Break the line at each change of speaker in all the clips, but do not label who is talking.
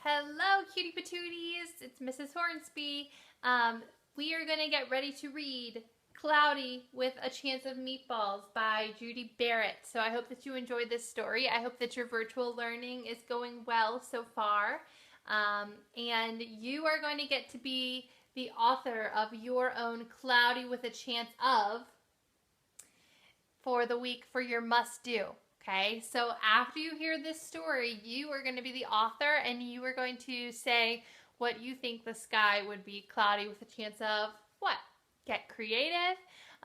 Hello, cutie patooties. It's Mrs. Hornsby. We are going to get ready to read Cloudy with a Chance of Meatballs by Judy Barrett. So I hope that you enjoyed this story. I hope that your virtual learning is going well so far. And you are going to get to be the author of your own Cloudy with a Chance of for the week for your must-do. Okay, so after you hear this story, you are going to be the author and you are going to say what you think the sky would be cloudy with a chance of what? Get creative.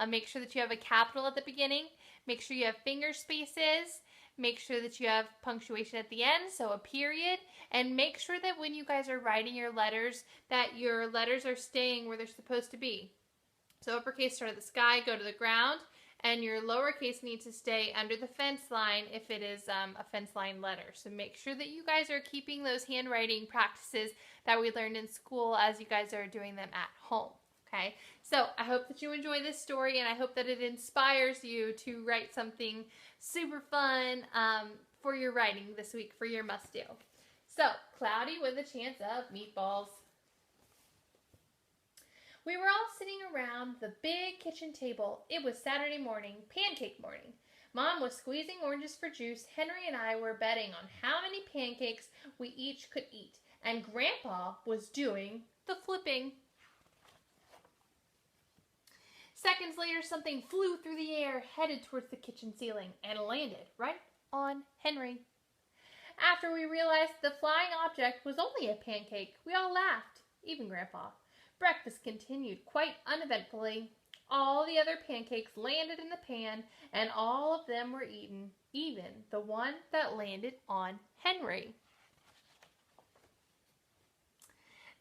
Make sure that you have a capital at the beginning. Make sure you have finger spaces. Make sure that you have punctuation at the end, so a period. And make sure that when you guys are writing your letters, that your letters are staying where they're supposed to be. So uppercase start at the sky, go to the ground. And your lowercase needs to stay under the fence line if it is a fence line letter. So make sure that you guys are keeping those handwriting practices that we learned in school as you guys are doing them at home. Okay, so I hope that you enjoy this story and I hope that it inspires you to write something super fun for your writing this week for your must-do. So, Cloudy with a Chance of Meatballs. We were all sitting around the big kitchen table. It was Saturday morning, pancake morning. Mom was squeezing oranges for juice. Henry and I were betting on how many pancakes we each could eat. And Grandpa was doing the flipping. Seconds later, something flew through the air, headed towards the kitchen ceiling, and landed right on Henry. After we realized the flying object was only a pancake, we all laughed, even Grandpa. Breakfast continued quite uneventfully. All the other pancakes landed in the pan, and all of them were eaten, even the one that landed on Henry.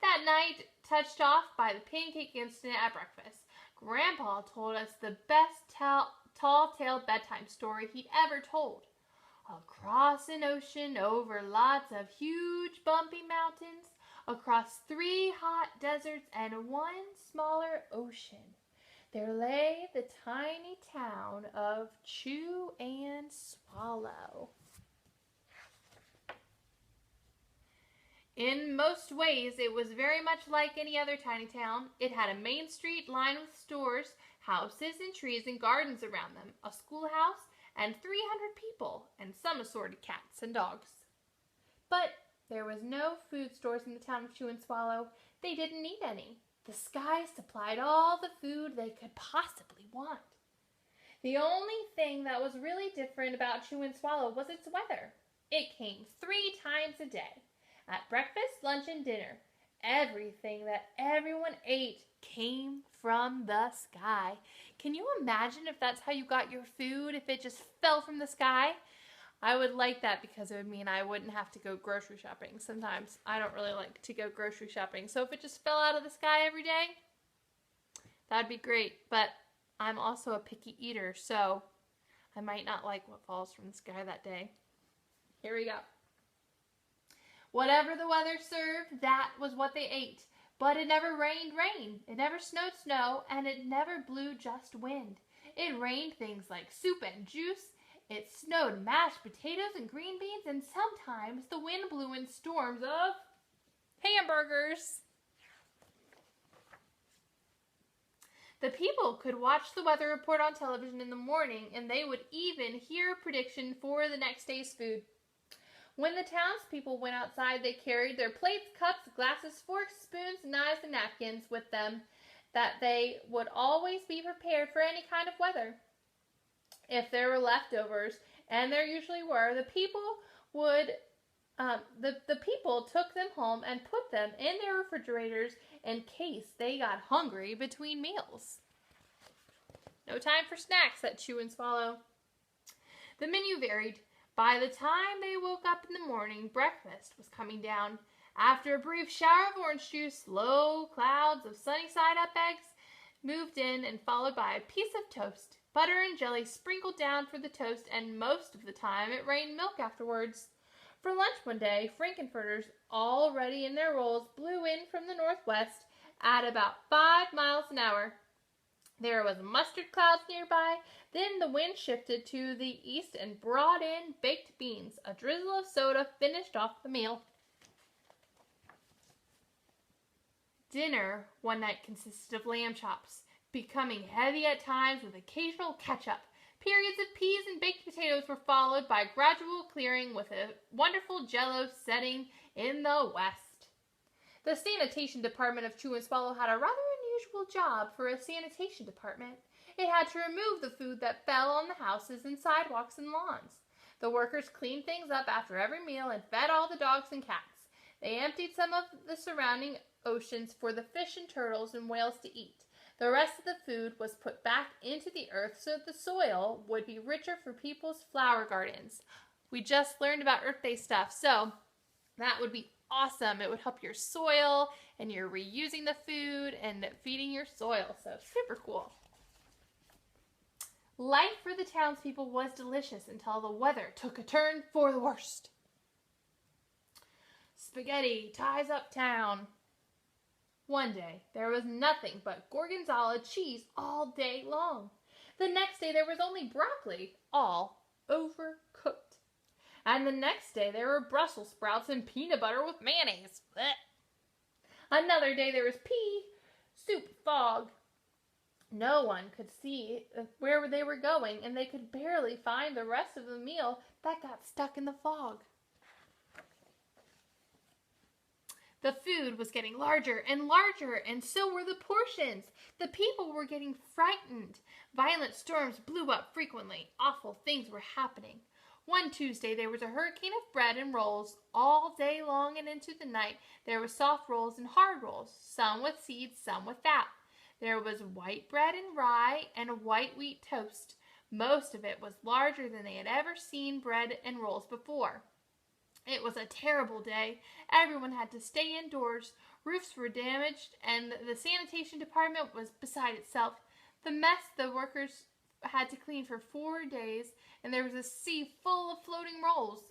That night, touched off by the pancake incident at breakfast, Grandpa told us the best tall-tale bedtime story he'd ever told. Across an ocean, over lots of huge bumpy mountains, across 3 hot deserts and 1 smaller ocean, there lay the tiny town of Chew and Swallow. In most ways, it was very much like any other tiny town. It had a main street lined with stores, houses and trees and gardens around them, a schoolhouse, and 300 people, and some assorted cats and dogs. But there was no food stores in the town of Chew and Swallow. They didn't need any. The sky supplied all the food they could possibly want. The only thing that was really different about Chew and Swallow was its weather. It came 3 times a day. At breakfast, lunch, and dinner, everything that everyone ate came from the sky. Can you imagine if that's how you got your food, if it just fell from the sky? I would like that because it would mean I wouldn't have to go grocery shopping. Sometimes I don't really like to go grocery shopping. So if it just fell out of the sky every day, that'd be great. But I'm also a picky eater, so I might not like what falls from the sky that day. Here we go. Whatever the weather served, that was what they ate. But it never rained rain, it never snowed snow, and it never blew just wind. It rained things like soup and juice. It snowed mashed potatoes and green beans, and sometimes the wind blew in storms of hamburgers. The people could watch the weather report on television in the morning, and they would even hear a prediction for the next day's food. When the townspeople went outside, they carried their plates, cups, glasses, forks, spoons, knives, and napkins with them, that they would always be prepared for any kind of weather. If there were leftovers, and there usually were, the people took them home and put them in their refrigerators in case they got hungry between meals. No time for snacks at Chew and Swallow. The menu varied. By the time they woke up in the morning, breakfast was coming down. After a brief shower of orange juice, low clouds of sunny-side-up eggs moved in, and followed by a piece of toast. Butter and jelly sprinkled down for the toast, and most of the time it rained milk afterwards. For lunch one day, Frankenfurters, all ready in their rolls, blew in from the northwest at about 5 miles an hour. There was mustard clouds nearby. Then the wind shifted to the east and brought in baked beans. A drizzle of soda finished off the meal. Dinner one night consisted of lamb chops, becoming heavy at times with occasional ketchup. Periods of peas and baked potatoes were followed by gradual clearing with a wonderful jello setting in the west. The sanitation department of Chew and Swallow had a rather unusual job for a sanitation department. It had to remove the food that fell on the houses and sidewalks and lawns. The workers cleaned things up after every meal and fed all the dogs and cats. They emptied some of the surrounding oceans for the fish and turtles and whales to eat. The rest of the food was put back into the earth so that the soil would be richer for people's flower gardens. We just learned about Earth Day stuff, so that would be awesome. It would help your soil, and you're reusing the food and feeding your soil, so super cool. Life for the townspeople was delicious until the weather took a turn for the worst. Spaghetti ties up town. One day, there was nothing but gorgonzola cheese all day long. The next day, there was only broccoli, all overcooked. And the next day, there were Brussels sprouts and peanut butter with mayonnaise. Blech. Another day, there was pea soup fog. No one could see where they were going, and they could barely find the rest of the meal that got stuck in the fog. The food was getting larger, and so were the portions. The people were getting frightened. Violent storms blew up frequently. Awful things were happening. One Tuesday, there was a hurricane of bread and rolls all day long and into the night. There were soft rolls and hard rolls, some with seeds, some without. There was white bread and rye and white wheat toast. Most of it was larger than they had ever seen bread and rolls before. It was a terrible day. Everyone had to stay indoors. Roofs were damaged, and the sanitation department was beside itself. The mess the workers had to clean for 4 days, and there was a sea full of floating rolls.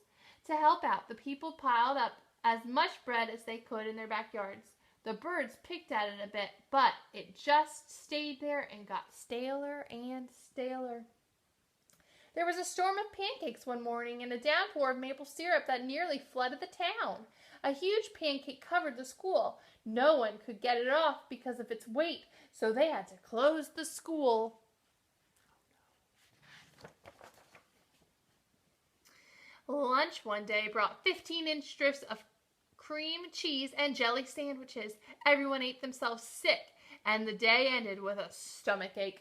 To help out, the people piled up as much bread as they could in their backyards. The birds picked at it a bit, but it just stayed there and got staler and staler. There was a storm of pancakes one morning and a downpour of maple syrup that nearly flooded the town. A huge pancake covered the school. No one could get it off because of its weight, so they had to close the school. Lunch one day brought 15-inch strips of cream, cheese, and jelly sandwiches. Everyone ate themselves sick, and the day ended with a stomachache.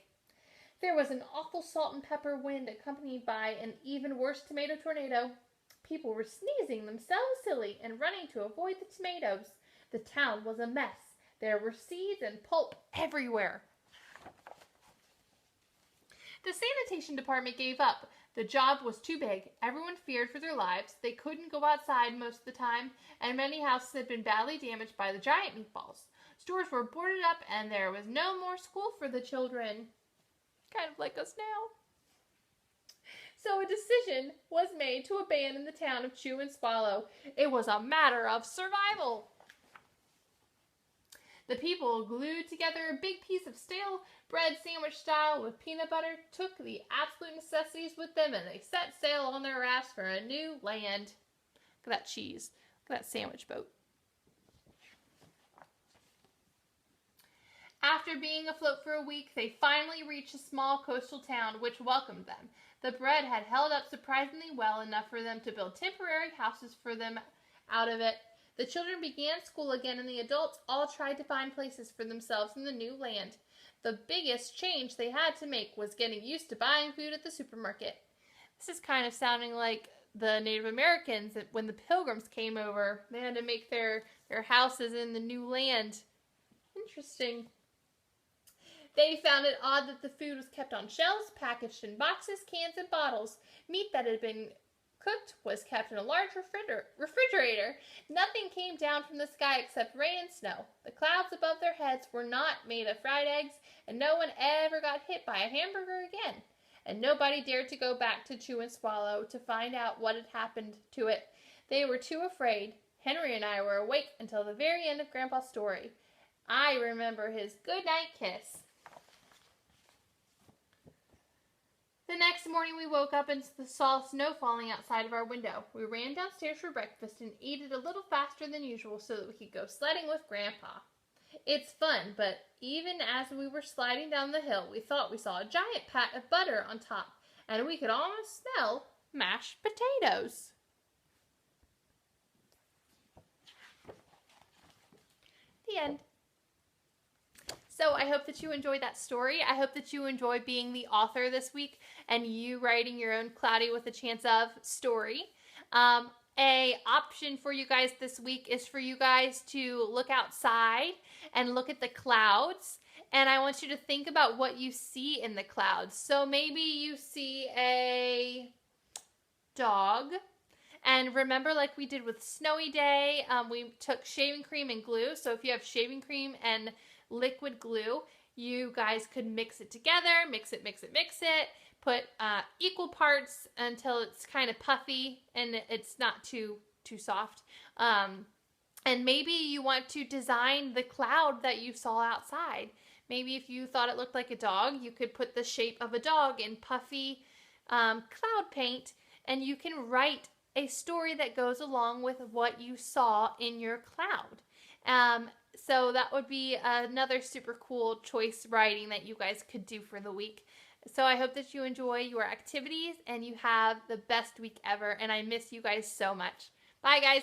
There was an awful salt and pepper wind accompanied by an even worse tomato tornado. People were sneezing themselves silly and running to avoid the tomatoes. The town was a mess. There were seeds and pulp everywhere. The sanitation department gave up. The job was too big. Everyone feared for their lives. They couldn't go outside most of the time, and many houses had been badly damaged by the giant meatballs. Stores were boarded up, and there was no more school for the children. Kind of like us now. So a decision was made to abandon the town of Chew and Swallow. It was a matter of survival. The people glued together a big piece of stale bread sandwich style with peanut butter, took the absolute necessities with them, and they set sail on their rafts for a new land. Look at that cheese. Look at that sandwich boat. After being afloat for a week, they finally reached a small coastal town which welcomed them. The bread had held up surprisingly well, enough for them to build temporary houses for them out of it. The children began school again, and the adults all tried to find places for themselves in the new land. The biggest change they had to make was getting used to buying food at the supermarket. This is kind of sounding like the Native Americans when the Pilgrims came over. They had to make their houses in the new land. Interesting. They found it odd that the food was kept on shelves, packaged in boxes, cans, and bottles. Meat that had been cooked was kept in a large refrigerator. Nothing came down from the sky except rain and snow. The clouds above their heads were not made of fried eggs, and no one ever got hit by a hamburger again. And nobody dared to go back to Chew and Swallow to find out what had happened to it. They were too afraid. Henry and I were awake until the very end of Grandpa's story. I remember his goodnight kiss. The next morning we woke up and saw snow falling outside of our window. We ran downstairs for breakfast and ate it a little faster than usual so that we could go sledding with Grandpa. It's fun, but even as we were sliding down the hill, we thought we saw a giant pat of butter on top, and we could almost smell mashed potatoes. The end. So I hope that you enjoyed that story. I hope that you enjoy being the author this week and you writing your own Cloudy with a Chance of story. A option for you guys this week is for you guys to look outside and look at the clouds. And I want you to think about what you see in the clouds. So maybe you see a dog. And remember, like we did with Snowy Day, we took shaving cream and glue. So if you have shaving cream and liquid glue, you guys could mix it together, mix it, put equal parts until it's kind of puffy and it's not too soft. And maybe you want to design the cloud that you saw outside. Maybe if you thought it looked like a dog, you could put the shape of a dog in puffy cloud paint, and you can write a story that goes along with what you saw in your cloud. So that would be another super cool choice writing that you guys could do for the week. So I hope that you enjoy your activities and you have the best week ever. And I miss you guys so much. Bye, guys.